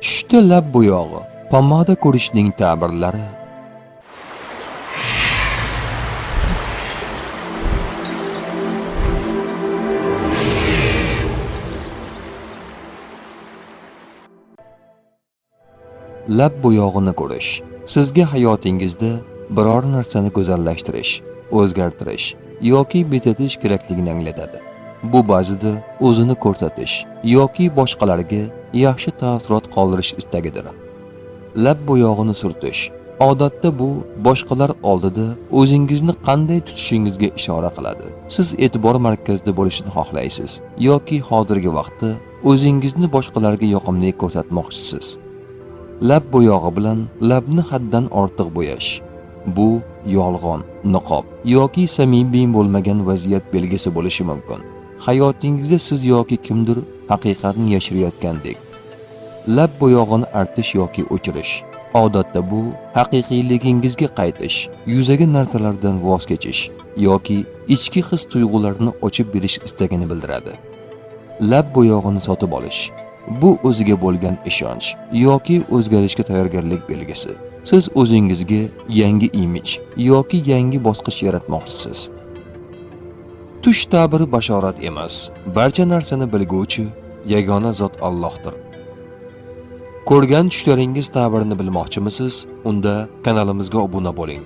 Tushda lab bo'yog'i, pomada ko'rishning ta'birlari. Lab bo'yog'ini ko'rish sizga hayotingizda biror narsani go'zallashtirish, o'zgartirish yoki bezatish kerakligini anglatadi. Bu ba'zida o'zini ko'rsatish yoki boshqalarga yaxshi taassurot qoldirish istagidir. Lab bo'yog'ini surtish odatda bu boshqalar oldida o'zingizni qanday tutishingizga ishora qiladi. Siz e'tibor markazida bo'lishni xohlaysiz yoki hozirgi vaqtda o'zingizni boshqalarga yoqimli ko'rsatmoqchisiz. Lab bo'yog'i bilan labni haddan ortiq bo'yash bu yolg'on, niqob yoki samimiy bo'lmagan vaziyat belgisi bo'lishi mumkin. Hayotingizda siz yoki kimdir haqiqatni yashirayotgandek. Lab bo'yog'ini artish yoki o'chirish odatda bu haqiqiyligingizga qaytish, yuzaga narsalardan voz kechish yoki ichki his-tuyg'ularni ochib berish istagini bildiradi. Lab bo'yog'ini sotib olish bu o'ziga bo'lgan ishonch yoki o'zgarishga tayyorgarlik belgisi. Siz o'zingizga yangi imij yoki yangi bosqich yaratmoqchisiz. Tush ta'biri bashorat emas, barcha narsani bilguvchi yagona zot Allohdir. Ko'rgan tushlaringiz ta'birini bilmoqchimisiz? Unda kanalimizga obuna bo'ling.